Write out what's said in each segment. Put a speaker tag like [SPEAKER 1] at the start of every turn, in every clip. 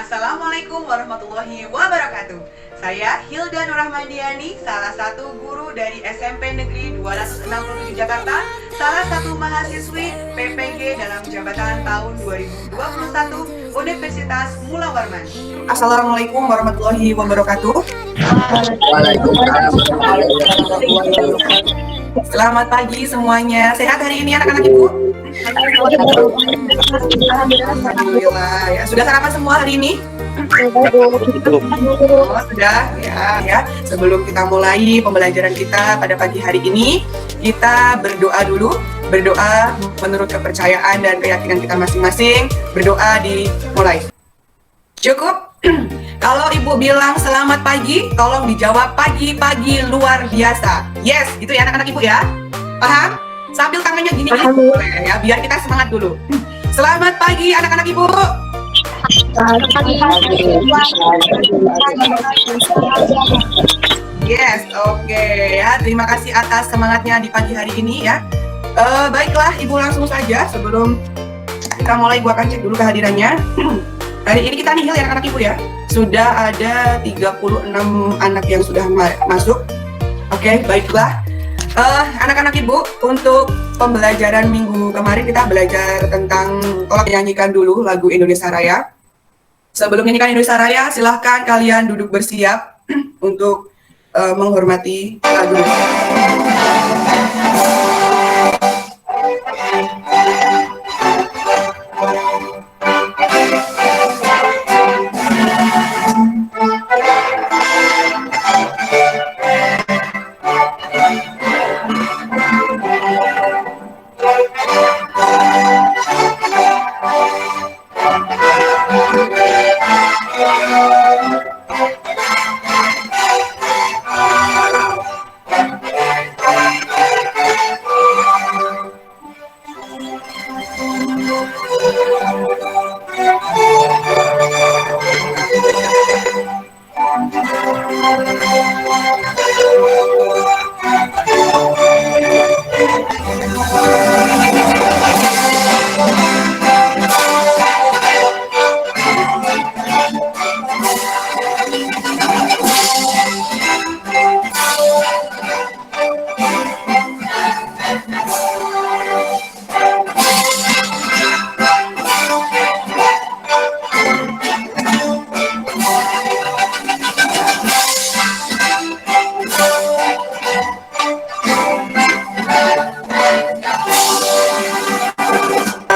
[SPEAKER 1] Assalamualaikum warahmatullahi wabarakatuh. Saya Hilda Nurrahmandiani, salah satu guru dari SMP Negeri 267 Jakarta, salah satu mahasiswi PPG dalam jabatan tahun 2021 Universitas Mula Warman. Assalamualaikum warahmatullahi wabarakatuh. Selamat pagi semuanya. Sehat hari ini anak-anak Ibu? Alhamdulillah ya. Sudah sarapan semua hari ini? Oh, sudah ya. Sebelum kita mulai pembelajaran kita pada pagi hari ini, kita berdoa dulu. Berdoa menurut kepercayaan dan keyakinan kita masing-masing. Berdoa dimulai. Cukup? Kalau Ibu bilang selamat pagi, tolong dijawab pagi-pagi luar biasa. Yes, itu ya anak-anak Ibu ya. Paham? Sambil tangannya gini boleh ya, biar kita semangat dulu. Selamat pagi anak-anak Ibu. Yes, oke ya. Terima kasih atas semangatnya di pagi hari ini ya. Baiklah, Ibu langsung saja sebelum kita mulai, gua akan cek dulu kehadirannya. Hari ini kita nihil ya anak-anak Ibu ya. Sudah ada 36 anak yang sudah masuk. Oke, baiklah. Anak-anak Ibu, untuk pembelajaran minggu kemarin kita belajar tentang tolong menyanyikan dulu lagu Indonesia Raya. Sebelum menyanyikan Indonesia Raya, silahkan kalian duduk bersiap untuk menghormati lagu.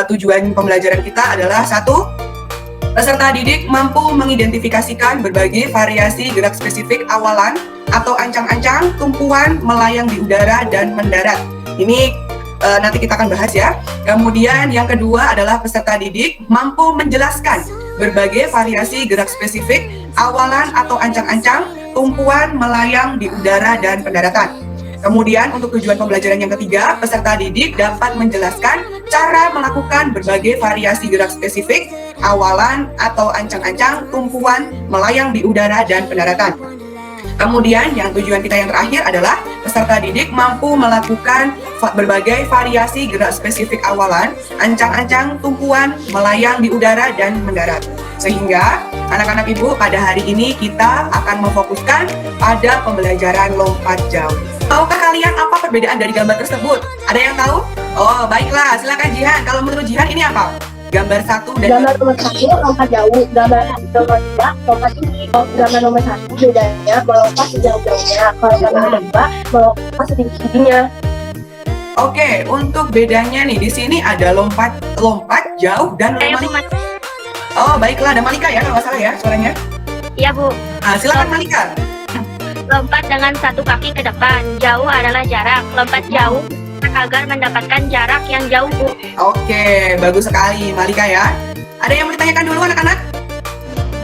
[SPEAKER 1] Tujuan pembelajaran kita adalah satu, peserta didik mampu mengidentifikasikan berbagai variasi gerak spesifik awalan atau ancang-ancang, tumpuan, melayang di udara, dan mendarat. Ini nanti kita akan bahas ya. Kemudian yang kedua adalah peserta didik mampu menjelaskan berbagai variasi gerak spesifik awalan atau ancang-ancang, tumpuan, melayang di udara, dan pendaratan. Kemudian untuk tujuan pembelajaran yang ketiga, peserta didik dapat menjelaskan cara melakukan berbagai variasi gerak spesifik, awalan atau ancang-ancang, tumpuan, melayang di udara, dan pendaratan. Kemudian yang tujuan kita yang terakhir adalah peserta didik mampu melakukan berbagai variasi gerak spesifik awalan, ancang-ancang, tumpuan, melayang di udara, dan mendarat. Sehingga anak-anak Ibu pada hari ini kita akan memfokuskan pada pembelajaran lompat jauh. Tahukah kalian apa perbedaan dari gambar tersebut? Ada yang tahu? Oh, baiklah, silakan Jihan. Kalau menurut Jihan ini apa? Gambar 1 dan
[SPEAKER 2] gambar nomor 1 lompat jauh, gambar nomor 2 lompat tinggi. Gambar nomor 1 bedanya melompat sejauh-jauhnya, kalau gambar nomor 2 melompat setinggi-tingginya.
[SPEAKER 1] Oke, untuk bedanya nih di sini ada lompat jauh dan lompat. Oh, baiklah, ada Malika ya kalau nggak salah ya suaranya.
[SPEAKER 3] Iya, Bu.
[SPEAKER 1] Silakan Malika.
[SPEAKER 3] Lompat dengan satu kaki ke depan. Jauh adalah jarak. Lompat jauh agar mendapatkan jarak yang jauh, Bu.
[SPEAKER 1] Oke, bagus sekali Malika ya. Ada yang mau ditanyakan dulu anak-anak?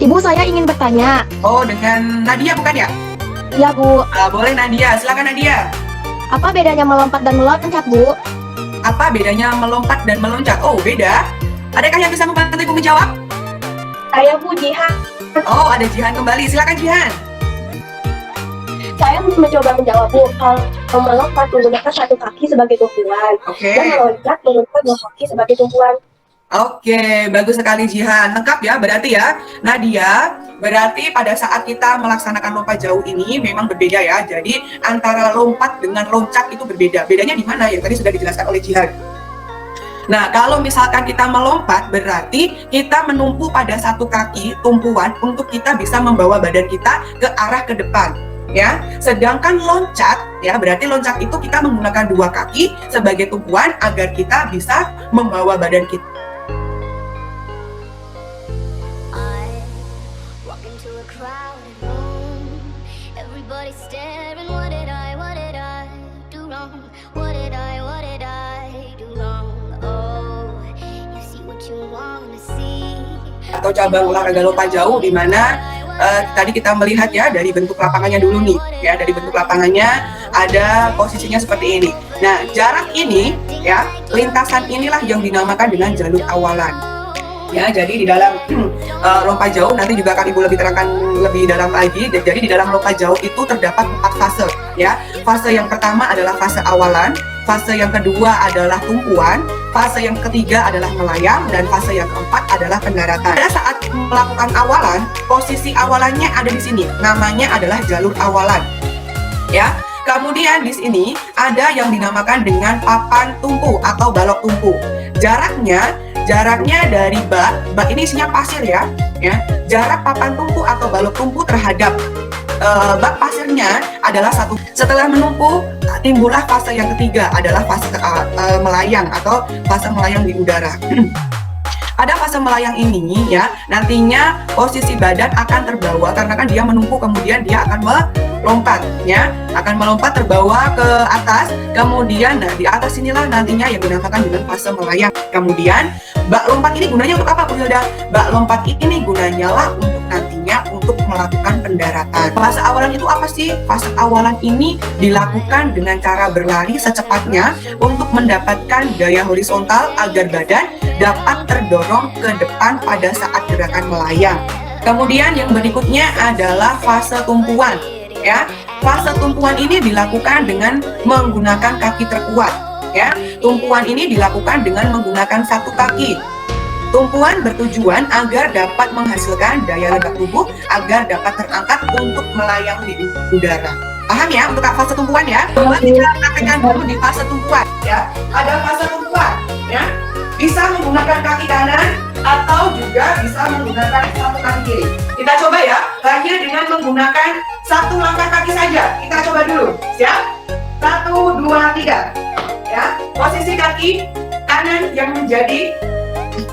[SPEAKER 2] Ibu, saya ingin bertanya.
[SPEAKER 1] Oh, dengan Nadia bukan ya?
[SPEAKER 2] Iya, Bu.
[SPEAKER 1] Boleh Nadia, silakan Nadia.
[SPEAKER 2] Apa bedanya melompat dan meloncat, Bu?
[SPEAKER 1] Apa bedanya melompat dan meloncat? Oh, beda. Adakah yang bisa membantu Ibu menjawab?
[SPEAKER 2] Saya Bu Jihan.
[SPEAKER 1] Oh, ada Jihan kembali. Silakan Jihan.
[SPEAKER 2] Saya mencoba menjawab, Bu. Kalau melompat menggunakan satu kaki sebagai tumpuan,
[SPEAKER 1] Oke.
[SPEAKER 2] dan meloncat menggunakan dua kaki sebagai tumpuan.
[SPEAKER 1] Oke, bagus sekali Jihan. Lengkap ya berarti ya. Nadia, berarti pada saat kita melaksanakan lompat jauh ini memang berbeda ya. Jadi antara lompat dengan loncat itu berbeda. Bedanya di mana? Yang tadi sudah dijelaskan oleh Jihan. Nah, kalau misalkan kita melompat, berarti kita menumpu pada satu kaki tumpuan untuk kita bisa membawa badan kita ke arah ke depan. Ya, sedangkan loncat, ya berarti loncat itu kita menggunakan dua kaki sebagai tumpuan agar kita bisa membawa badan kita. Atau cabang olahraga lompat jauh di mana tadi kita melihat ya dari bentuk lapangannya dulu nih ya, dari bentuk lapangannya ada posisinya seperti ini. Nah, jarak ini ya, lintasan inilah yang dinamakan dengan jalur awalan. Ya, jadi di dalam lompat jauh nanti juga akan Ibu lebih terangkan lebih dalam lagi. Jadi di dalam lompat jauh itu terdapat 4 fase ya. Fase yang pertama adalah fase awalan, fase yang kedua adalah tumpuan, fase yang ketiga adalah melayang, dan fase yang keempat adalah pendaratan. Pada saat melakukan awalan, posisi awalannya ada di sini. Namanya adalah jalur awalan. Ya. Kemudian di sini ada yang dinamakan dengan papan tumpu atau balok tumpu. Jaraknya dari bak ini isinya pasir ya. Jarak papan tumpu atau balok tumpu terhadap bak pasirnya adalah 1. Setelah menumpu, timbullah fase yang ketiga adalah fase melayang atau fase melayang di udara. Pada fase melayang ini ya, nantinya posisi badan akan terbawa karena kan dia menumpu, kemudian dia akan melompat ya, akan melompat terbawa ke atas. Kemudian nah di atas inilah nantinya yang dinamakan dengan fase melayang. Kemudian bak lompat ini gunanya untuk apa Bu Hilda? Bak lompat ini gunanya lah untuk nantinya untuk melakukan pendaratan. Fase awalan itu apa sih? Fase awalan ini dilakukan dengan cara berlari secepatnya untuk mendapatkan gaya horizontal agar badan dapat terdorong ke depan pada saat gerakan melayang. Kemudian yang berikutnya adalah fase tumpuan ya. Fase tumpuan ini dilakukan dengan menggunakan kaki terkuat ya. Tumpuan ini dilakukan dengan menggunakan satu kaki. Tumpuan bertujuan agar dapat menghasilkan daya ledak tubuh agar dapat terangkat untuk melayang di udara. Paham ya untuk fase tumpuan ya? Coba kita praktekkan dulu di fase tumpuan ya. Ada fase tumpuan ya. Bisa menggunakan kaki kanan atau juga bisa menggunakan satu kaki kiri. Kita coba ya, hanya dengan menggunakan satu langkah kaki saja. Kita coba dulu, siap? 1, 2, 3. Ya, posisi kaki kanan yang menjadi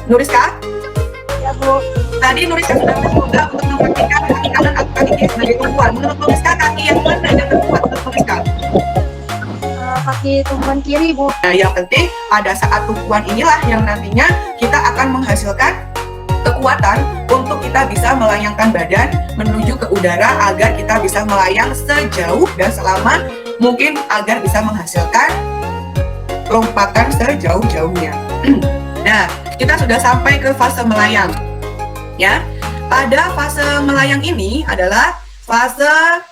[SPEAKER 1] Nuriska.
[SPEAKER 2] Ya Bu.
[SPEAKER 1] Tadi Nuriska sudah mencoba untuk mempraktikkan kaki kanan atau kaki kiri sebagai tumpuan. Menurut Nuriska, kaki yang mana yang terkuat menurut Nuriska?
[SPEAKER 2] Kaki tumpuan kiri Bu.
[SPEAKER 1] Nah, yang penting pada saat tumpuan inilah yang nantinya kita akan menghasilkan kekuatan untuk kita bisa melayangkan badan menuju ke udara agar kita bisa melayang sejauh dan selama mungkin agar bisa menghasilkan lompatan sejauh-jauhnya. Nah, kita sudah sampai ke fase melayang. Ya. Pada fase melayang ini adalah fase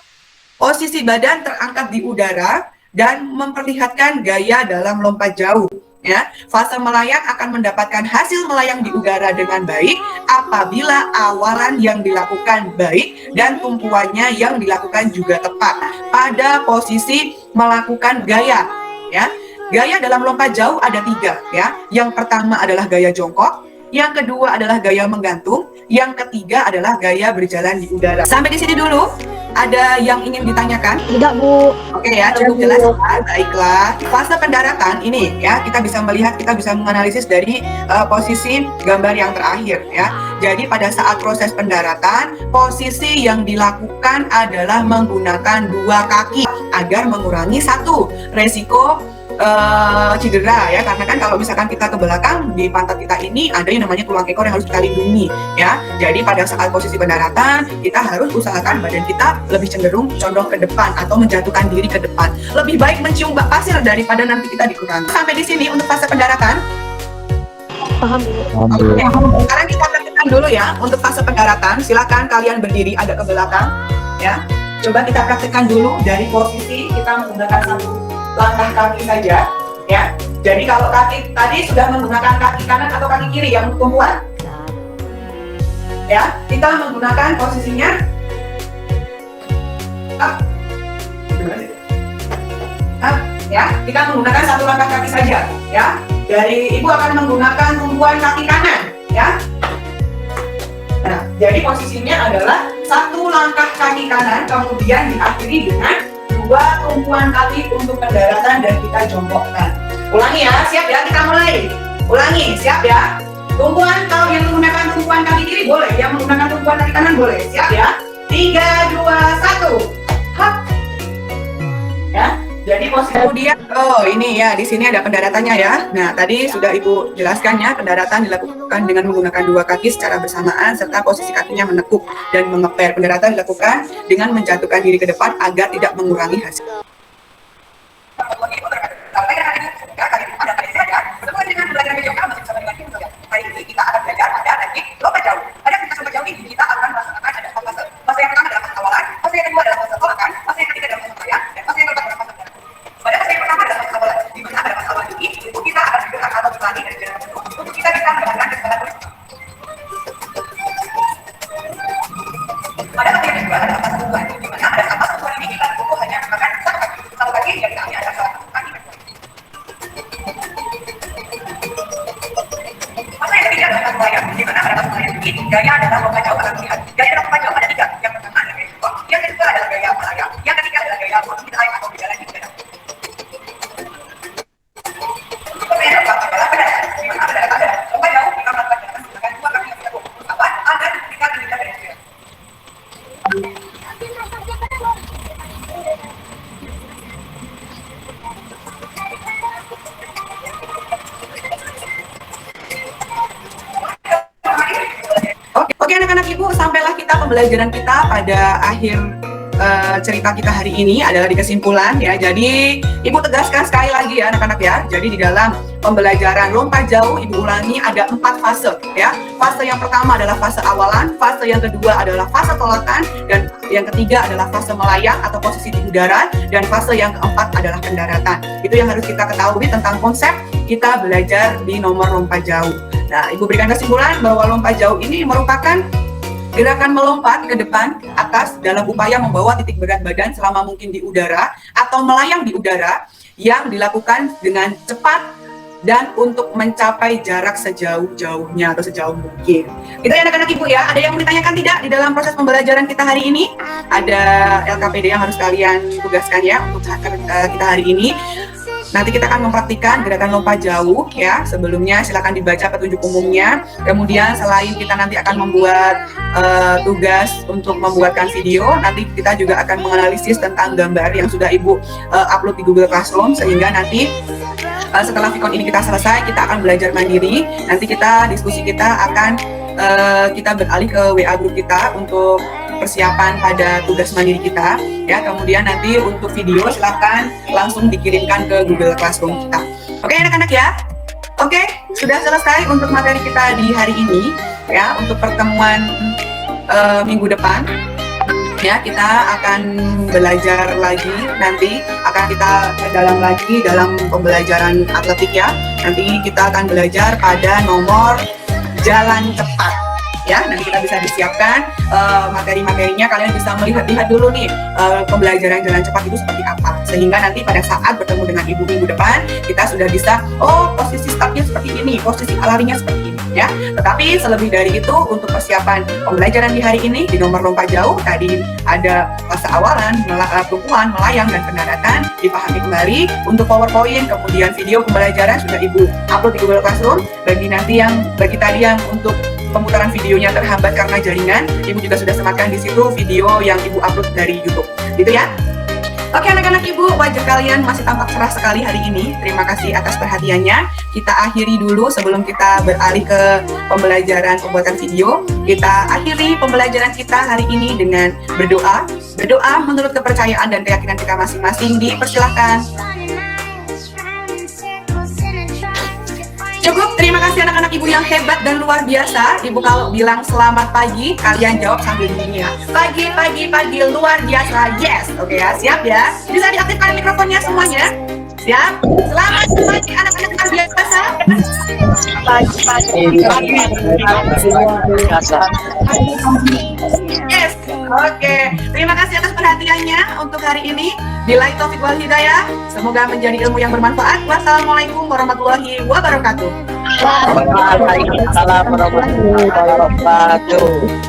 [SPEAKER 1] posisi badan terangkat di udara dan memperlihatkan gaya dalam lompat jauh. Ya, fase melayang akan mendapatkan hasil melayang di udara dengan baik apabila awalan yang dilakukan baik dan tumpuannya yang dilakukan juga tepat pada posisi melakukan gaya. Ya, gaya dalam lompat jauh ada 3 ya. Yang pertama adalah gaya jongkok, yang kedua adalah gaya menggantung, yang ketiga adalah gaya berjalan di udara. Sampai di sini dulu. Ada yang ingin ditanyakan?
[SPEAKER 2] Tidak Bu.
[SPEAKER 1] Oke ya, cukup jelas. Baiklah. Fase pendaratan ini ya, kita bisa melihat, kita bisa menganalisis dari posisi gambar yang terakhir ya. Jadi pada saat proses pendaratan, posisi yang dilakukan adalah menggunakan 2 kaki agar mengurangi 1 resiko cedera ya, karena kan kalau misalkan kita ke belakang di pantat kita ini ada yang namanya tulang ekor yang harus kita lindungi ya. Jadi pada saat posisi pendaratan kita harus usahakan badan kita lebih cenderung condong ke depan atau menjatuhkan diri ke depan. Lebih baik mencium bak pasir daripada nanti kita dikurangi. Sampai di sini untuk fase pendaratan.
[SPEAKER 2] Paham Bu.
[SPEAKER 1] Oke, sekarang kita praktekkan dulu ya untuk fase pendaratan. Silakan kalian berdiri agak ke belakang ya. Coba kita praktekkan dulu dari posisi kita menggunakan 1 langkah kaki saja ya. Jadi kalau kaki tadi sudah menggunakan kaki kanan atau kaki kiri yang tumpuan. Ya, kita menggunakan posisinya up. Up, ya. Kita menggunakan satu langkah kaki saja, ya. Dari ibu akan menggunakan tumpuan kaki kanan, ya. Nah, jadi posisinya adalah satu langkah kaki kanan, kemudian diakhiri dengan dua tumpuan kaki untuk pendaratan dan kita jongkokkan. Ulangi ya, siap ya, kita mulai. Ulangi, siap ya. Tumpuan, kalau yang menggunakan tumpuan kaki kiri boleh, yang menggunakan tumpuan kaki kanan boleh. Siap ya. 3, 2, 1. Hop. Ya. Jadi posisi kemudian, oh ini ya, di sini ada pendaratannya ya. Nah, tadi sudah Ibu jelaskan ya, pendaratan dilakukan dengan menggunakan dua kaki secara bersamaan serta posisi kakinya menekuk dan mengeper. Pendaratan dilakukan dengan menjatuhkan diri ke depan agar tidak mengurangi hasil. Hari ini kita akan belajar pada teknik lompat jauh. Pada teknik lompat jauh ini kita akan melaksanakan ada 4 fase. Fase yang pertama adalah fase awalan, fase yang kedua adalah fase tolakan, fase yang ketiga adalah fase melayan, dan fase yang keempat adalah fase pendaratan. Pada fase yang pertama adalah fase awalan. Di mana pada fase awalan ini, tubuh kita akan bergerak atau berlari dari jalan tersebut untuk kita bisa mendapatkan kecepatan bersama. Pada fase yang kedua adalah fase tumpuan. Di mana pada saat fase tumpuan ini kita tumbuh hanya menggunakan satu kaki yang kita ambil adalah salah satu kaki. Di mana pada fase melayan ini gaya adalah lompat jauh akan melihat. Gaya dalam lompat jauh ada 3. Yang pertama adalah gaya jongkok, yang kedua adalah gaya melayang, yang ketiga adalah gaya posisi air atau berjalan di udara. Pembayaran keempat adalah pendaratan. Di mana pendaratan adalah lompat jauh kita melakukan pendaratan menggunakan dua kaki yang ditekuk bersama agar kita bergerak dari udara. Oke anak-anak Ibu, sampailah kita pembelajaran kita pada akhir cerita kita hari ini adalah di kesimpulan ya. Jadi Ibu tegaskan sekali lagi ya anak-anak ya. Jadi di dalam pembelajaran lompat jauh Ibu ulangi ada 4 fase ya. Fase yang pertama adalah fase awalan, fase yang kedua adalah fase tolakan, dan yang ketiga adalah fase melayang atau posisi di udara, dan fase yang keempat adalah pendaratan. Itu yang harus kita ketahui tentang konsep kita belajar di nomor lompat jauh. Nah, Ibu berikan kesimpulan bahwa lompat jauh ini merupakan gerakan melompat ke depan atas dalam upaya membawa titik berat badan selama mungkin di udara atau melayang di udara yang dilakukan dengan cepat dan untuk mencapai jarak sejauh-jauhnya atau sejauh mungkin. Itu ya anak-anak Ibu ya. Ada yang mau ditanyakan tidak di dalam proses pembelajaran kita hari ini? Ada LKPD yang harus kalian tugaskan ya untuk kita hari ini. Nanti kita akan mempraktikkan gerakan lompat jauh ya. Sebelumnya silakan dibaca petunjuk umumnya. Kemudian selain kita nanti akan membuat tugas untuk membuatkan video, nanti kita juga akan menganalisis tentang gambar yang sudah Ibu upload di Google Classroom, sehingga nanti setelah Vicon ini kita selesai, kita akan belajar mandiri. Nanti diskusi kita akan kita beralih ke WA group kita untuk persiapan pada tugas mandiri kita ya. Kemudian nanti untuk video silahkan langsung dikirimkan ke Google Classroom kita. Oke anak-anak ya. Oke, sudah selesai untuk materi kita di hari ini ya. Untuk pertemuan minggu depan ya, kita akan belajar lagi, nanti akan kita dalam lagi dalam pembelajaran atletik ya. Nanti kita akan belajar pada nomor jalan cepat ya. Nanti kita bisa disiapkan materi-materinya, kalian bisa melihat dulu nih pembelajaran jalan cepat itu seperti apa, sehingga nanti pada saat bertemu dengan Ibu minggu depan kita sudah bisa, oh posisi startnya seperti ini, posisi larinya seperti ini ya. Tetapi selebih dari itu, untuk persiapan pembelajaran di hari ini di nomor lompat jauh tadi ada fase awalan, tumpuan, melayang, dan pendaratan dipahami kembali. Untuk PowerPoint kemudian video pembelajaran sudah Ibu upload di Google Classroom. Bagi tadi yang untuk pemutaran videonya terhambat karena jaringan, Ibu juga sudah sematkan di situ video yang Ibu upload dari YouTube. Gitu ya. Oke anak-anak Ibu, wajah kalian masih tampak cerah sekali hari ini. Terima kasih atas perhatiannya. Kita akhiri dulu sebelum kita beralih ke pembelajaran pembuatan video. Kita akhiri pembelajaran kita hari ini dengan berdoa. Berdoa menurut kepercayaan dan keyakinan kita masing-masing. Dipersilahkan. Cukup, terima kasih anak-anak Ibu yang hebat dan luar biasa. Ibu kalau bilang selamat pagi, kalian jawab sambil dunia. Pagi, pagi, pagi, luar biasa, yes. Oke ya, siap ya. Bisa diaktifkan mikrofonnya semuanya. Siap? Selamat pagi anak-anak luar biasa. Yes, oke. Terima kasih atas perhatiannya untuk hari ini. Billahi taufiq wal hidayah. Semoga menjadi ilmu yang bermanfaat. Wassalamualaikum warahmatullahi wabarakatuh.
[SPEAKER 4] Waalaikumsalam warahmatullahi wabarakatuh.